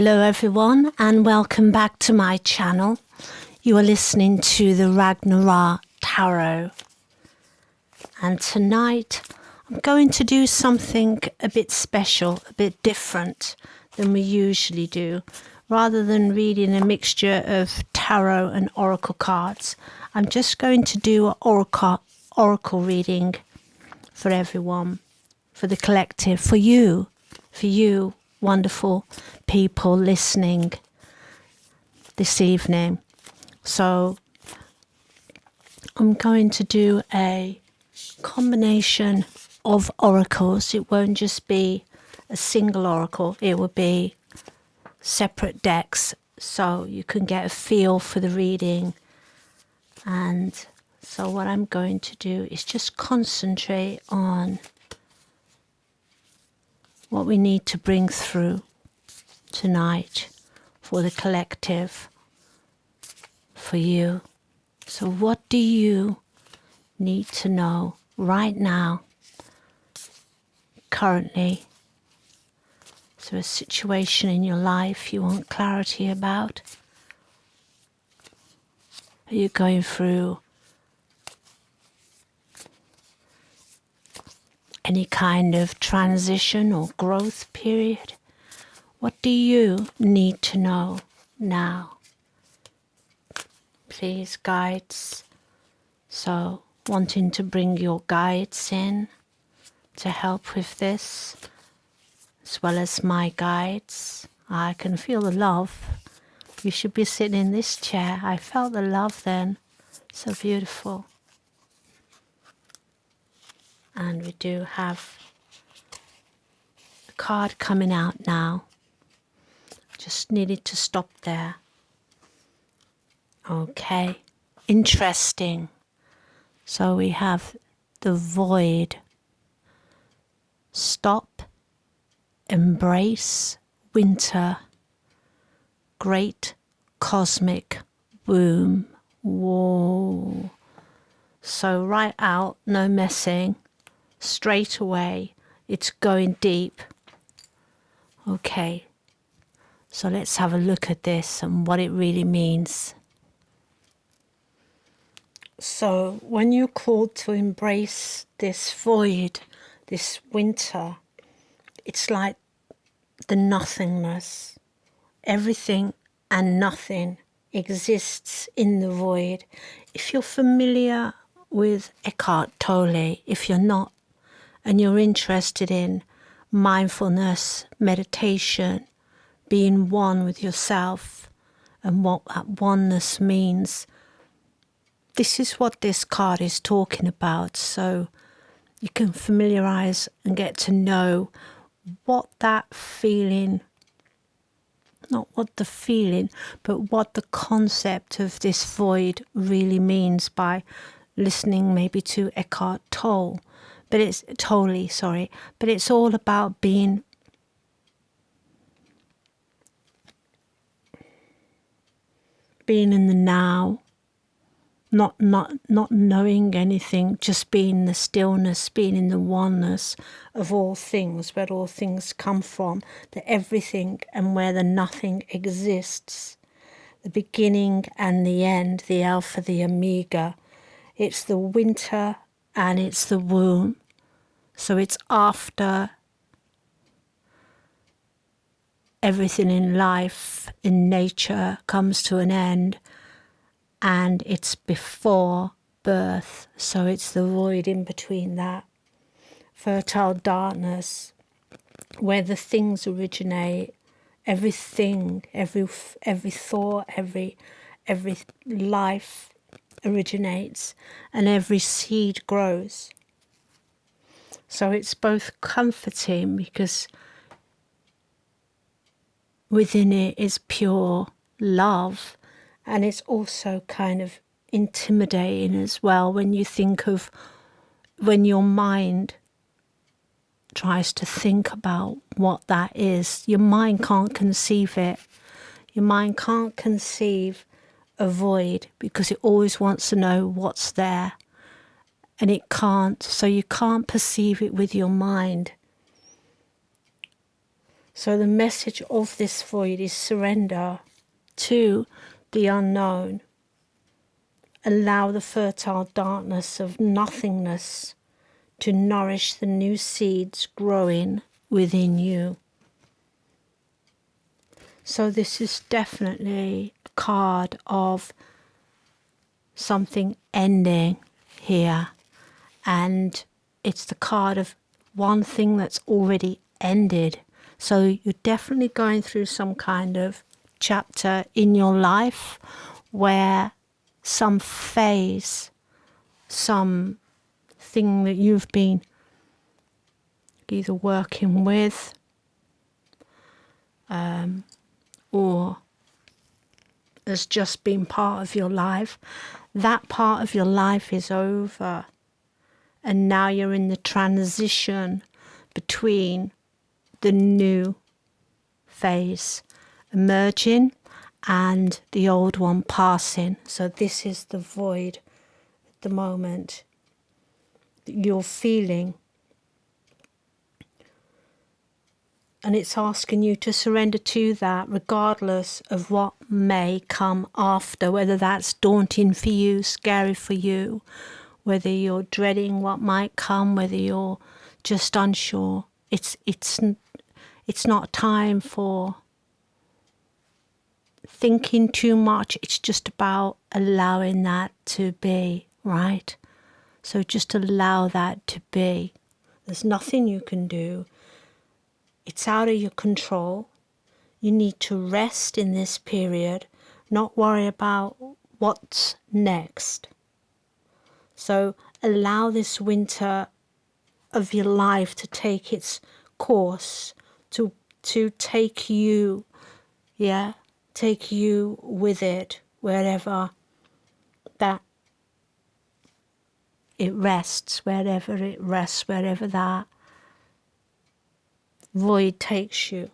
Hello everyone and welcome back to my channel. You are listening to the Ragnar-Ra Tarot. And tonight I'm going to do something a bit special, a bit different than we usually do. Rather than reading a mixture of tarot and oracle cards, I'm just going to do an oracle reading for everyone, for the collective, for you wonderful people listening this evening. So I'm going to do a combination of oracles. It won't just be a single oracle, it will be separate decks so you can get a feel for the reading. And so what I'm going to do is just concentrate on what we need to bring through tonight for the collective, for you. So what do you need to know right now, currently? Is there a situation in your life you want clarity about? Are you going through any kind of transition or growth period? What do you need to know now? Please, guides. So, wanting to bring your guides in to help with this, as well as my guides. I can feel the love. You should be sitting in this chair. I felt the love then. So beautiful. And we do have a card coming out now. Just needed to stop there. Okay, interesting. So we have the void. Stop, embrace winter. Great cosmic womb. Whoa. So right out, no messing. Straight away, it's going deep. Okay, so let's have a look at this and what it really means. So when you're called to embrace this void, this winter, it's like the nothingness. Everything and nothing exists in the void. If you're familiar with Eckhart Tolle, if you're not, and you're interested in mindfulness, meditation, being one with yourself and what that oneness means, this is what this card is talking about. So you can familiarize and get to know what that feeling, not what the feeling, but what the concept of this void really means by listening maybe to Eckhart Tolle. But it's but it's all about being in the now, not knowing anything, just being the stillness, being in the oneness of all things, where all things come from, the everything and where the nothing exists, the beginning and the end, the alpha, the omega. It's the winter and it's the womb. So it's after everything in life, in nature, comes to an end, and it's before birth. So it's the void in between that. Fertile darkness, where the things originate, everything, every thought, every life originates, and every seed grows. So it's both comforting because within it is pure love, and it's also kind of intimidating as well when you think of when your mind tries to think about what that is. Your mind can't conceive it. Your mind can't conceive a void because it always wants to know what's there, and it can't. So you can't perceive it with your mind. So the message of this void is surrender to the unknown. Allow the fertile darkness of nothingness to nourish the new seeds growing within you. So this is definitely a card of something ending here. And it's the card of one thing that's already ended. So you're definitely going through some kind of chapter in your life where some phase, some thing that you've been either working with or has just been part of your life, that part of your life is over. And now you're in the transition between the new phase emerging and the old one passing. So this is the void at the moment that you're feeling. And it's asking you to surrender to that regardless of what may come after, whether that's daunting for you, scary for you, whether you're dreading what might come, whether you're just unsure. It's not time for thinking too much. It's just about allowing that to be, right? So just allow that to be. There's nothing you can do. It's out of your control. You need to rest in this period, not worry about what's next. So allow this winter of your life to take its course, to take you, take you with it wherever that it rests, wherever that void takes you.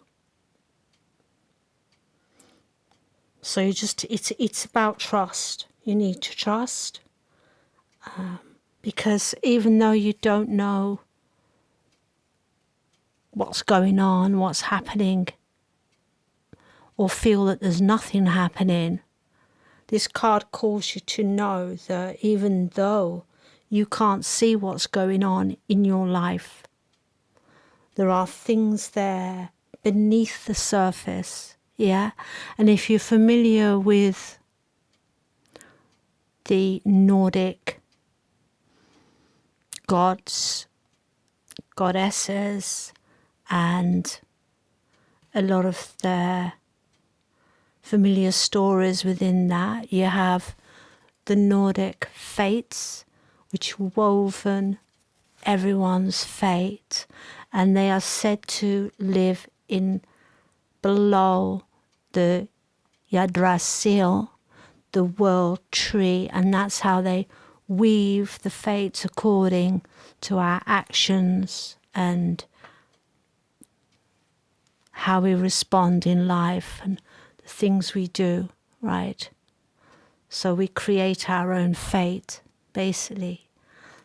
So it's about trust. You need to trust, because even though you don't know what's going on, what's happening, or feel that there's nothing happening, this card calls you to know that even though you can't see what's going on in your life, there are things there beneath the surface, And if you're familiar with the Nordic gods, goddesses, and a lot of their familiar stories within that, you have the Nordic fates, which woven everyone's fate, and they are said to live in below the Yggdrasil, the world tree, and that's how they weave the fates according to our actions and how we respond in life and the things we do, right? So we create our own fate, basically.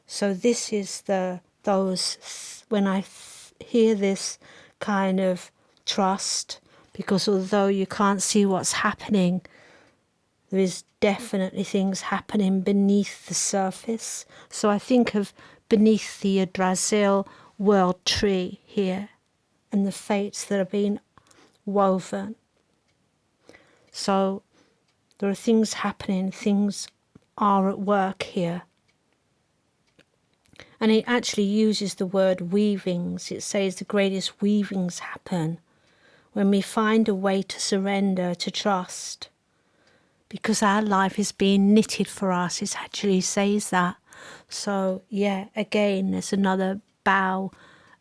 So this is when I hear this kind of trust, because although you can't see what's happening, there is definitely things happening beneath the surface. So I think of beneath the Yggdrasil world tree here and the fates that are being woven. So there are things happening, things are at work here. And it actually uses the word weavings. It says the greatest weavings happen when we find a way to surrender, to trust. Because our life is being knitted for us. It actually says that. So, again, there's another bow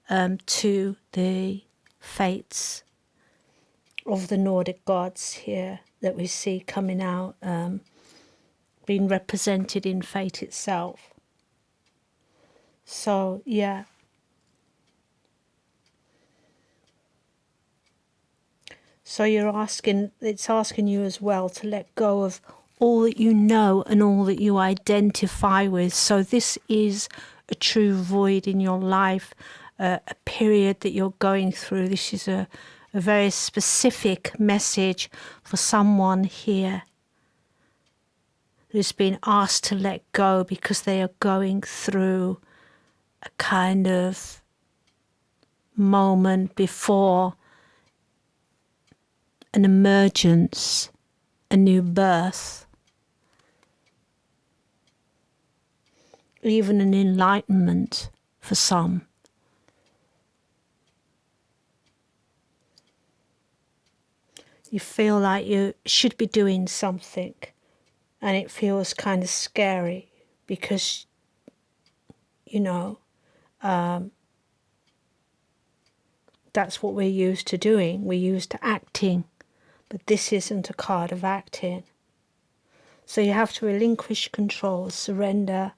to the fates of the Nordic gods here that we see coming out, being represented in fate itself. So, So it's asking you as well to let go of all that you know and all that you identify with. So this is a true void in your life, a period that you're going through. This is a a very specific message for someone here who's been asked to let go because they are going through a kind of moment before an emergence, a new birth, even an enlightenment for some. You feel like you should be doing something, and it feels kind of scary because, you know, that's what we're used to doing. We're used to acting, but this isn't a card of acting. So you have to relinquish control, surrender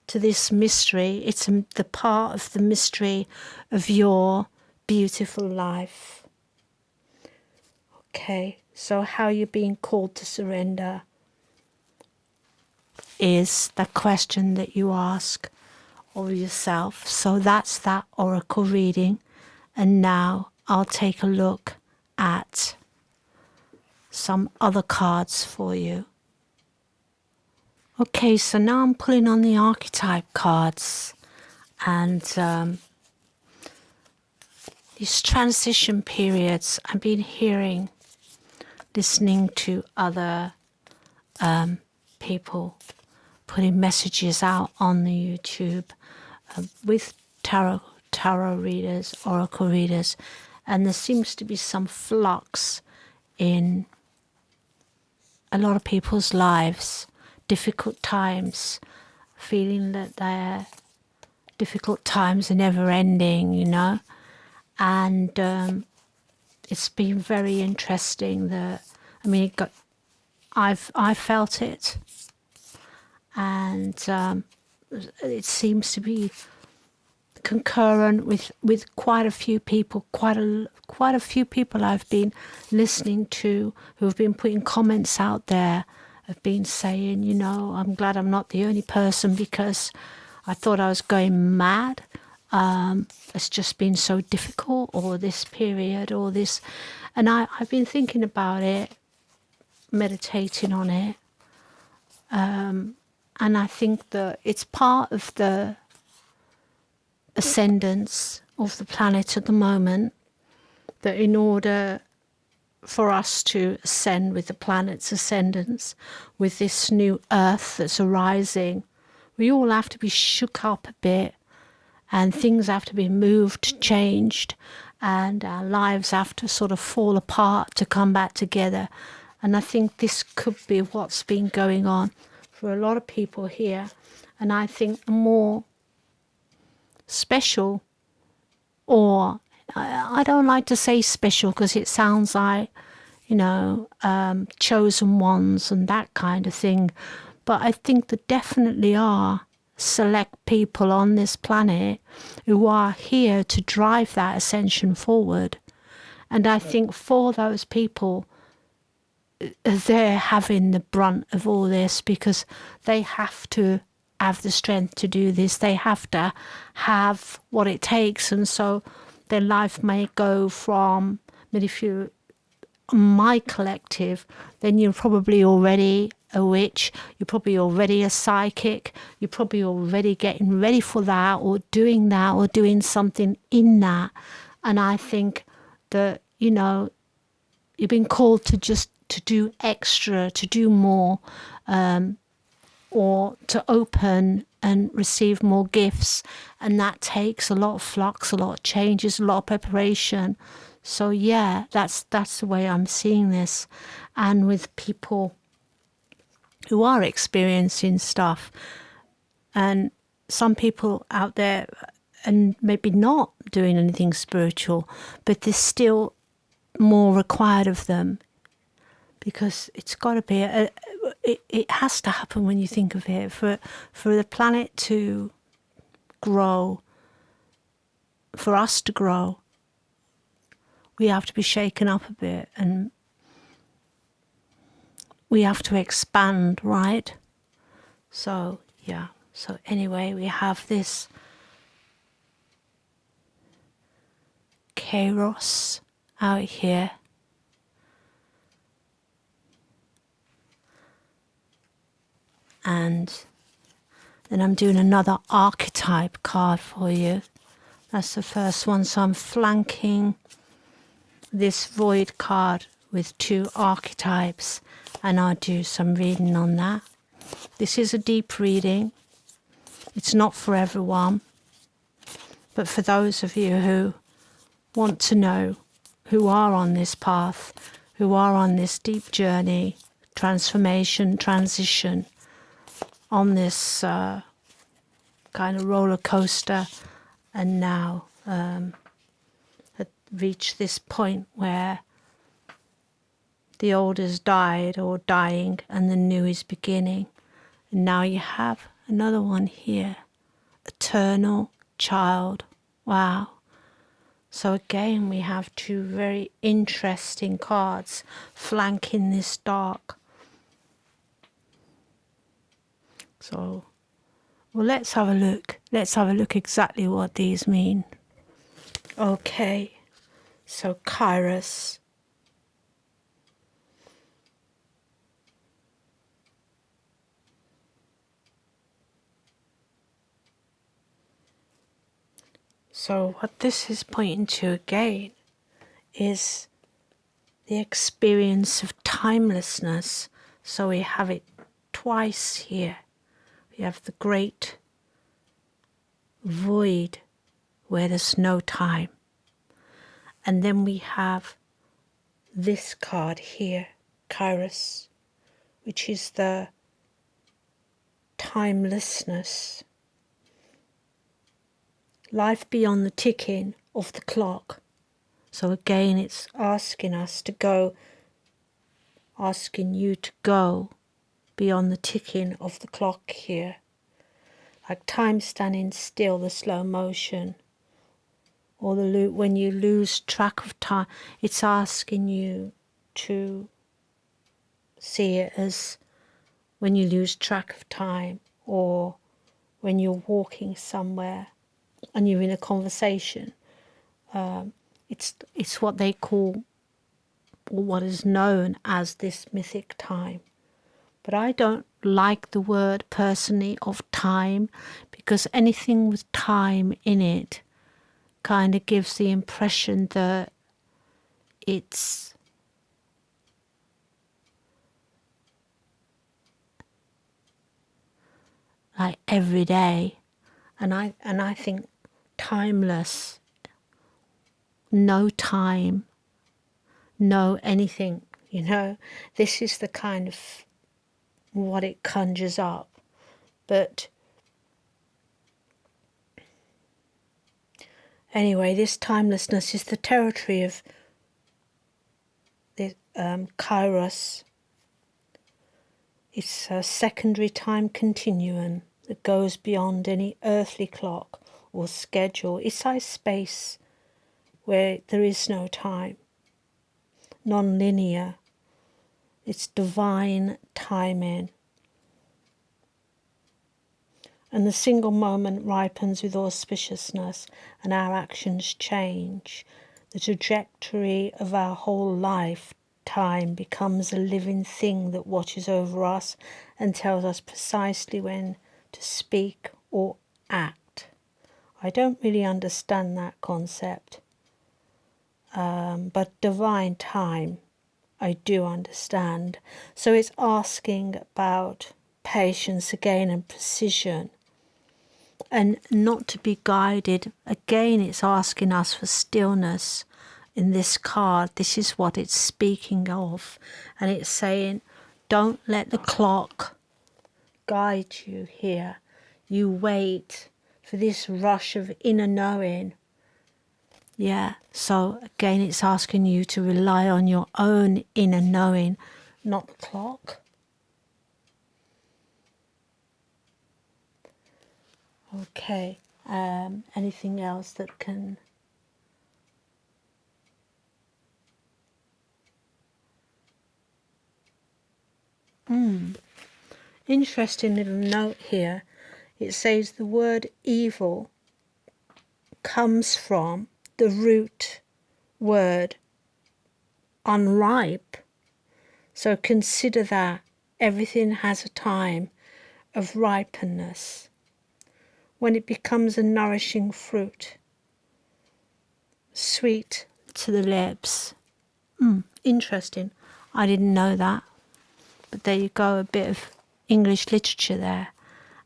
to this mystery. It's the part of the mystery of your beautiful life. Okay, so how you're being called to surrender is the question that you ask of yourself. So that's that oracle reading. And now I'll take a look at some other cards for you. Okay, so now I'm pulling on the archetype cards, and these transition periods I've been hearing, listening to other people putting messages out on the YouTube with tarot readers, oracle readers, and there seems to be some flux in a lot of people's lives, difficult times, feeling that their difficult times are never ending, you know. And it's been very interesting that, I mean, I felt it, and it seems to be concurrent with quite a few people, quite a few people I've been listening to who have been putting comments out there, have been saying, you know, I'm glad I'm not the only person because I thought I was going mad. It's just been so difficult, or this period, or this. And I've been thinking about it, meditating on it. And I think that it's part of the ascendance of the planet at the moment, that in order for us to ascend with the planet's ascendance, with this new earth that's arising, we all have to be shook up a bit, and things have to be moved, changed, and our lives have to sort of fall apart to come back together. And I think this could be what's been going on for a lot of people here. And I think the more special, or I don't like to say special because it sounds like, you know, chosen ones and that kind of thing. But I think there definitely are select people on this planet who are here to drive that ascension forward. And I think for those people, they're having the brunt of all this because they have to have the strength to do this. They have to have what it takes. And so their life may go from, I mean, if you're my collective, then you're probably already a witch, you're probably already a psychic, you're probably already getting ready for that, or doing something in that. And I think that, you know, you've been called to just to do extra, to do more, or to open and receive more gifts. And that takes a lot of flux, a lot of changes, a lot of preparation. So yeah, that's the way I'm seeing this. And with people who are experiencing stuff, and some people out there and maybe not doing anything spiritual, but there's still more required of them, because it's got to be it has to happen when you think of it, for the planet to grow, for us to grow, we have to be shaken up a bit, and we have to expand, right? So yeah, so anyway, we have this Kairos out here. And then I'm doing another archetype card for you. That's the first one. So I'm flanking this void card with 2 archetypes, and I'll do some reading on that. This is a deep reading. It's not for everyone, but for those of you who want to know, who are on this path, who are on this deep journey, transformation, transition, on this kind of roller coaster, and now had reached this point where the old has died or dying and the new is beginning. And now you have another one here, eternal child. Wow. So again, we have 2 very interesting cards flanking this dark. So, well, let's have a look. Let's have a look exactly what these mean. Okay, so Kairos. So what this is pointing to again is the experience of timelessness. So we have it twice here. We have the great void where there's no time. And then we have this card here, Kairos, which is the timelessness. Life beyond the ticking of the clock. So again, it's asking us to go, asking you to go beyond the ticking of the clock here. Like time standing still, the slow motion. Or when you lose track of time, it's asking you to see it as when you lose track of time, or when you're walking somewhere and you're in a conversation. It's what they call, or what is known as, this mythic time. But I don't like the word personally of time, because anything with time in it kind of gives the impression that it's like every day. And I think timeless, no time, no anything, this is the kind of what it conjures up. But anyway, this timelessness is the territory of the Kairos. It's a secondary time continuum that goes beyond any earthly clock or schedule. It's a space where there is no time, non-linear. It's divine timing. And the single moment ripens with auspiciousness, and our actions change. The trajectory of our whole lifetime becomes a living thing that watches over us and tells us precisely when to speak or act. I don't really understand that concept, but divine time I do understand. So it's asking about patience again and precision, and not to be guided. Again, it's asking us for stillness. In this card, this is what it's speaking of, and it's saying, don't let the clock guide you here. You wait for this rush of inner knowing. Yeah, so again, it's asking you to rely on your own inner knowing, not the clock. Okay, anything else that can... Interesting little note here. It says the word evil comes from the root word unripe. So consider that everything has a time of ripeness when it becomes a nourishing fruit, sweet to the lips. Interesting. I didn't know that. But there you go, a bit of English literature there.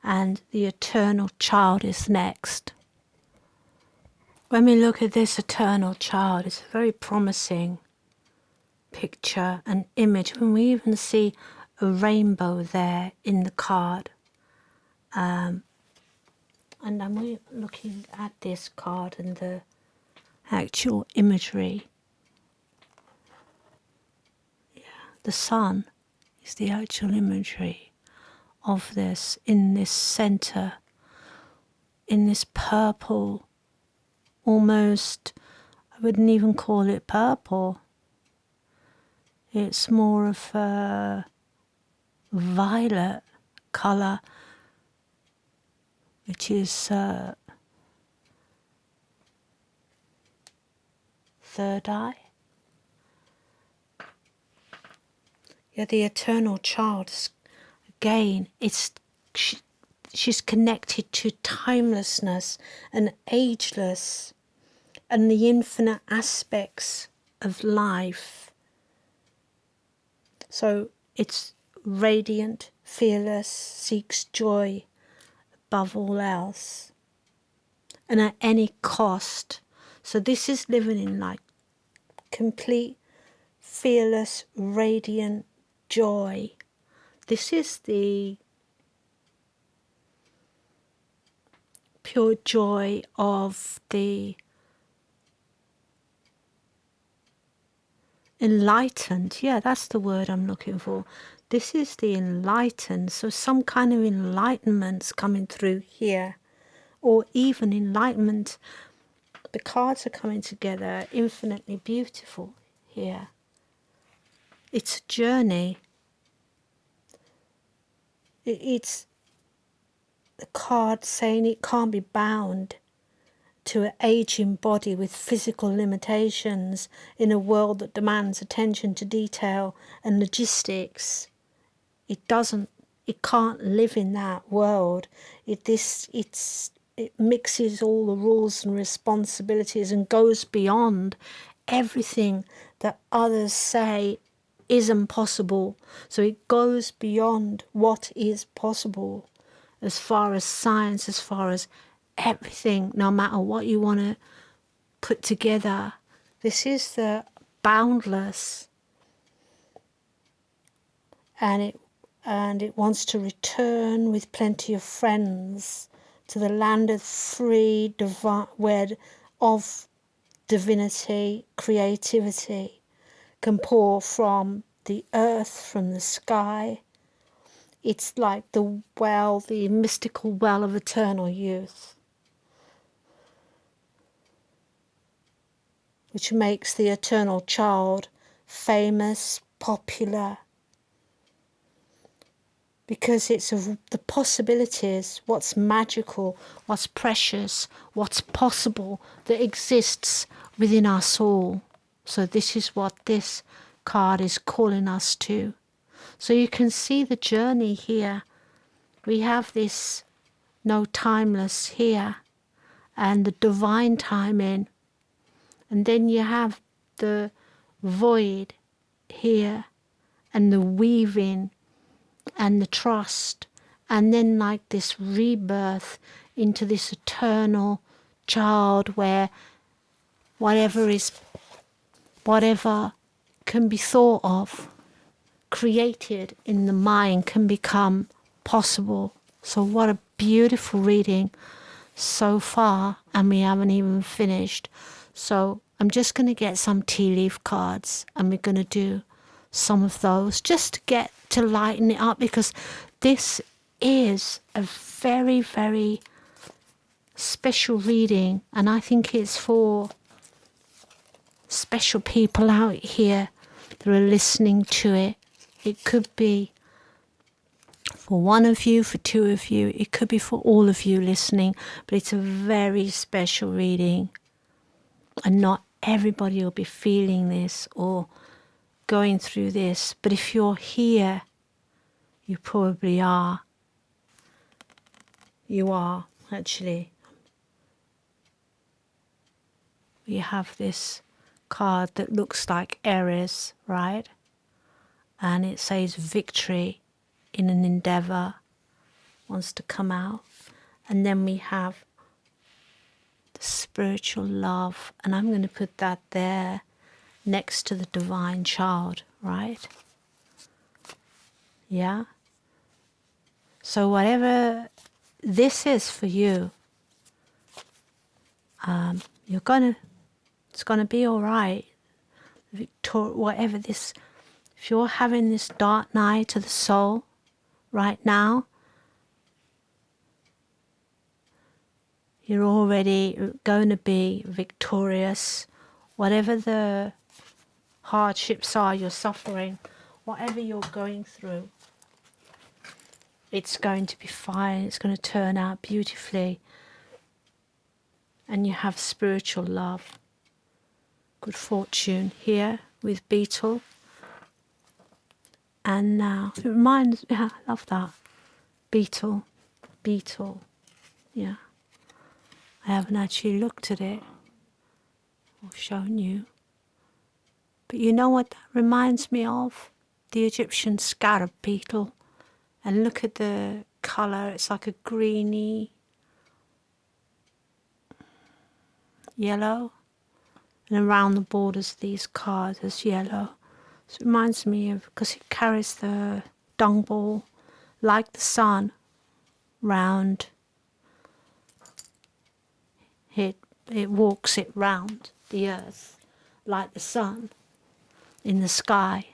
And the eternal child is next. When we look at this eternal child, it's a very promising picture and image. When we even see a rainbow there in the card. And I'm looking at this card and the actual imagery. Yeah, the sun is the actual imagery of this in this center, in this purple, almost, I wouldn't even call it purple. It's more of a violet colour, which is third eye. Yeah, the eternal child, again, she's connected to timelessness and ageless and the infinite aspects of life. So it's radiant, fearless, seeks joy above all else and at any cost. So this is living in like complete, fearless, radiant joy. This is the pure joy of the enlightened. Yeah, that's the word I'm looking for. This is the enlightened. So some kind of enlightenment's coming through here. Or even enlightenment. The cards are coming together infinitely beautiful here. It's a journey. It's the card saying it can't be bound to an aging body with physical limitations in a world that demands attention to detail and logistics. It can't live in that world. It mixes all the rules and responsibilities and goes beyond everything that others say isn't possible. So it goes beyond what is possible as far as science, as far as everything, no matter what you want to put together. This is the boundless, and it wants to return with plenty of friends to the land of free, where of divinity, creativity can pour from the earth, from the sky. It's like the mystical well of eternal youth, which makes the eternal child famous, popular, because it's of the possibilities, what's magical, what's precious, what's possible that exists within us all. So this is what this card is calling us to. So you can see the journey here. We have this no timeless here and the divine timing. And then you have the void here and the weaving and the trust. And then like this rebirth into this eternal child where whatever can be thought of, created in the mind, can become possible. So what a beautiful reading so far, and we haven't even finished. So I'm just going to get some tea leaf cards and we're going to do some of those just to lighten it up, because this is a very, very special reading, and I think it's for special people out here that are listening to it. It could be for one of you, for two of you, it could be for all of you listening, but it's a very special reading, and not everybody will be feeling this or going through this, but if you're here, you probably are. You are, actually. We have this card that looks like Aries, right? And it says victory in an endeavor wants to come out. And then we have the spiritual love, and I'm going to put that there next to the divine child, right? Yeah. So whatever this is for you, it's gonna be all right. Whatever this, if you're having this dark night of the soul right now, you're already going to be victorious. Whatever the hardships are you're suffering, whatever you're going through, it's going to be fine. It's going to turn out beautifully. And you have spiritual love. Good fortune here with Beetle. And now, it reminds me, yeah, I love that. Beetle. Yeah. I haven't actually looked at it or shown you. But you know what that reminds me of? The Egyptian scarab beetle. And look at the colour, it's like a greeny yellow. And around the borders of these cards is yellow. So it reminds me of, because it carries the dung ball like the sun round. It walks it round the earth like the sun in the sky.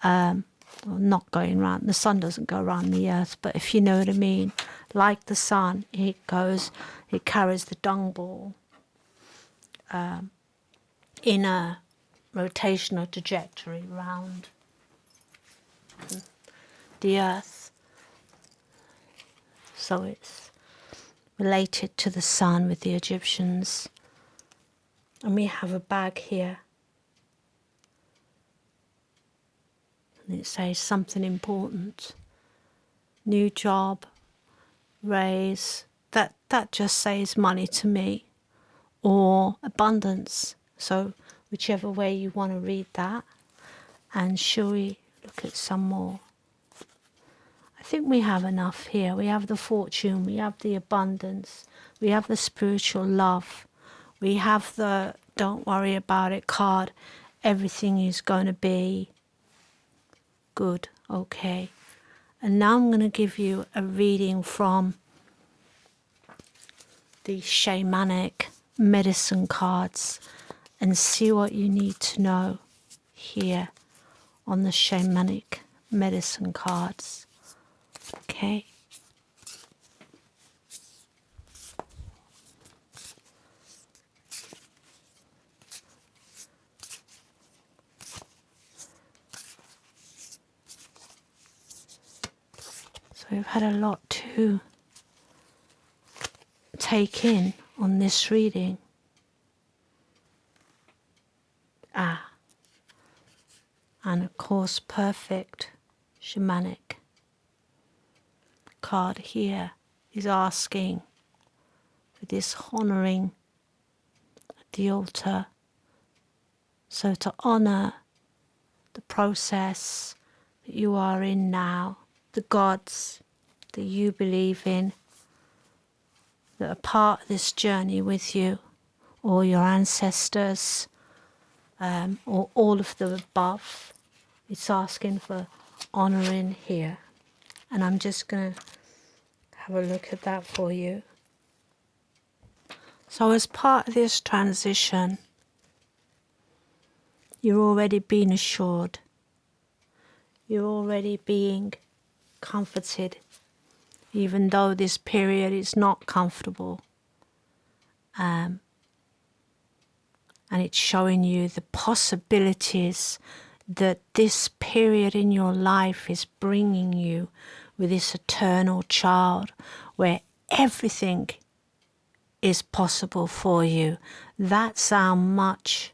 Well, not going round, the sun doesn't go around the earth, but if you know what I mean, like the sun, it carries the dung ball in a rotational trajectory round the earth. So it's related to the sun with the Egyptians. And we have a bag here. And it says something important. New job, raise. That just says money to me. Or abundance. So whichever way you want to read that. And shall we look at some more? I think we have enough here. We have the fortune, we have the abundance, we have the spiritual love, we have the don't worry about it card. Everything is going to be good, okay. And now I'm going to give you a reading from the shamanic medicine cards and see what you need to know here on the shamanic medicine cards. Okay. So we've had a lot to take in on this reading. And of course, perfect shamanic card here is asking for this honouring at the altar. So to honour the process that you are in now, the gods that you believe in, that are part of this journey with you, or your ancestors, or all of the above. It's asking for honouring here. And I'm just going to have a look at that for you. So as part of this transition, you're already being assured. You're already being comforted, even though this period is not comfortable. And it's showing you the possibilities that this period in your life is bringing you with this eternal child, where everything is possible for you. That's how much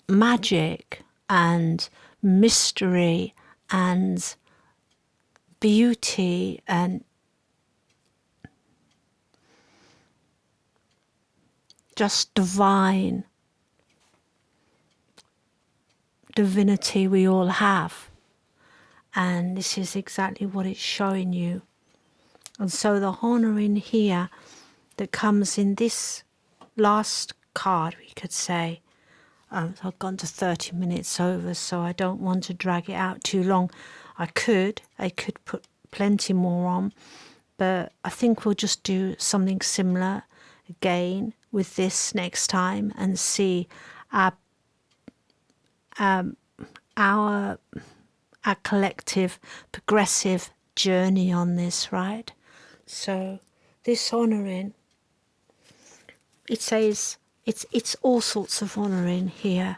magic and mystery and beauty and just divine divinity we all have. And this is exactly what it's showing you. And so the honouring here that comes in this last card, we could say, so I've gone to 30 minutes over, so I don't want to drag it out too long. I could put plenty more on, but I think we'll just do something similar again with this next time and see our collective progressive journey on this, right? So this honouring, it says it's all sorts of honouring here.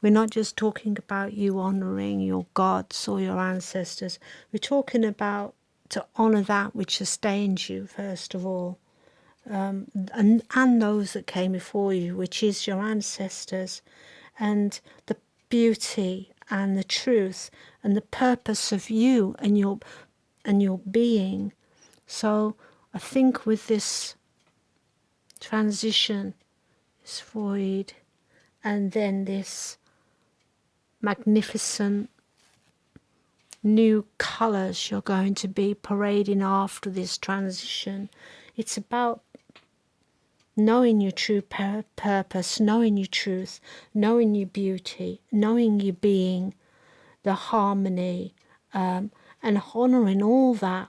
We're not just talking about you honouring your gods or your ancestors. We're talking about to honour that which sustains you, first of all, and those that came before you, which is your ancestors, and the beauty and the truth and the purpose of you and your being. So I think with this transition, this void, and then this magnificent new colours you're going to be parading after this transition, it's about knowing your true purpose, knowing your truth, knowing your beauty, knowing your being, the harmony, and honouring all that,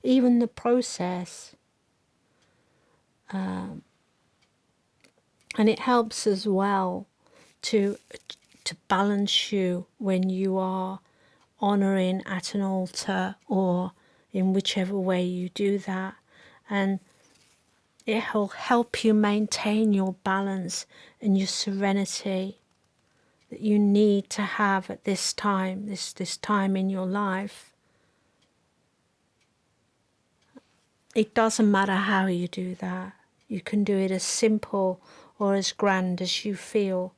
even the process. And it helps as well to balance you when you are honouring at an altar or in whichever way you do that. And it will help you maintain your balance and your serenity that you need to have at this time, this time in your life. It doesn't matter how you do that. You can do it as simple or as grand as you feel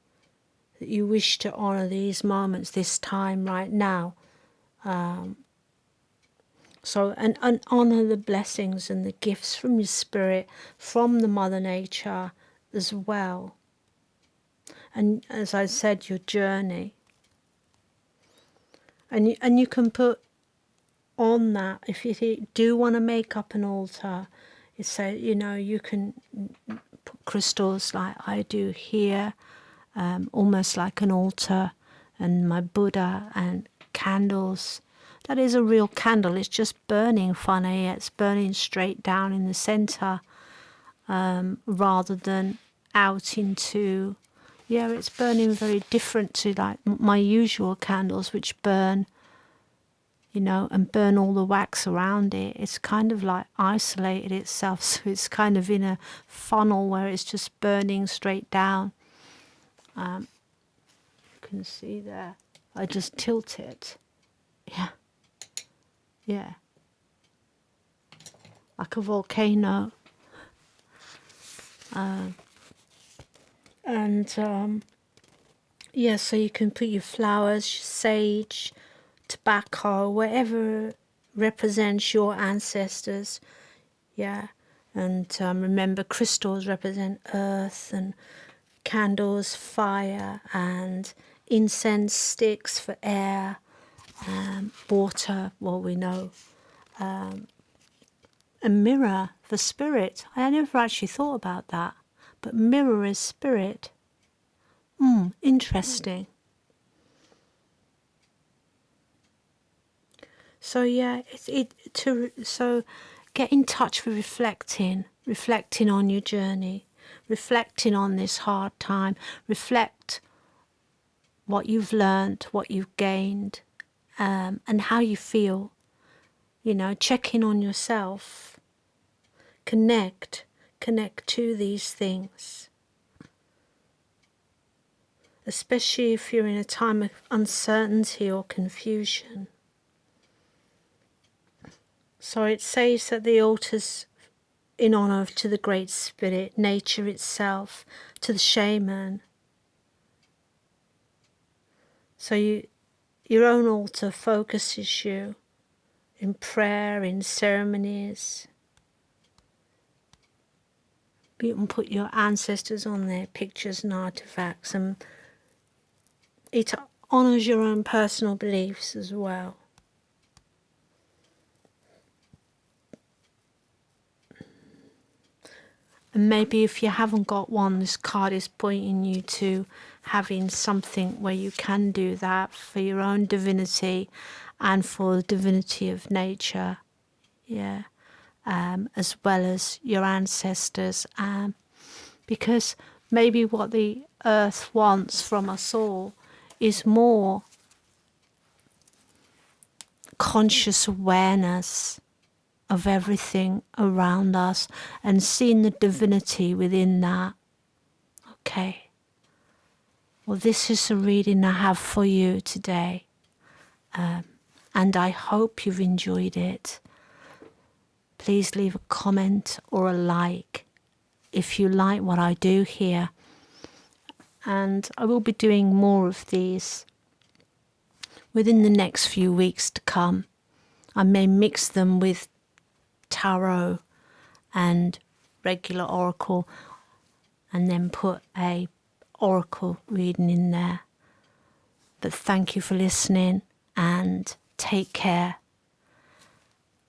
that you wish to honour these moments, this time right now. And honour the blessings and the gifts from your spirit, from the Mother Nature as well. And as I said, your journey. And you can put on that, if you do want to make up an altar, you can put crystals like I do here, almost like an altar, and my Buddha and candles. That is a real candle. It's just burning funny. It's burning straight down in the center, rather than out into. Yeah, it's burning very different to like my usual candles, which burn, and burn all the wax around it. It's kind of like isolated itself, so it's kind of in a funnel where it's just burning straight down. You can see there. I just tilt it. Yeah. Like a volcano. So you can put your flowers, sage, tobacco, whatever represents your ancestors. Yeah. And remember, crystals represent earth, and candles, fire, and incense sticks for air, water, well, we know, a mirror for spirit. I never actually thought about that, but mirror is spirit. Interesting. So yeah, so get in touch with reflecting on your journey, reflecting on this hard time, reflect what you've learned, what you've gained, and how you feel. Check in on yourself. Connect to these things. Especially if you're in a time of uncertainty or confusion. So it says that the altar's in honour to the Great Spirit, nature itself, to the shaman, So your own altar focuses you in prayer, in ceremonies. You can put your ancestors on there, pictures and artifacts, and it honours your own personal beliefs as well. And maybe if you haven't got one, this card is pointing you to having something where you can do that for your own divinity and for the divinity of nature, yeah, as well as your ancestors, because maybe what the earth wants from us all is more conscious awareness of everything around us and seeing the divinity within that. Okay. Well, this is the reading I have for you today. And I hope you've enjoyed it. Please leave a comment or a like if you like what I do here. And I will be doing more of these within the next few weeks to come. I may mix them with tarot and regular oracle and then put a oracle reading in there. But thank you for listening and take care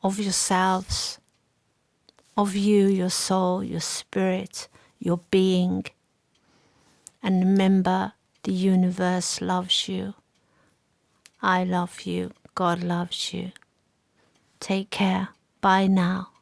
of yourselves, of you, your soul, your spirit, your being. And remember, the universe loves you. I love you. God loves you. Take care. Bye now.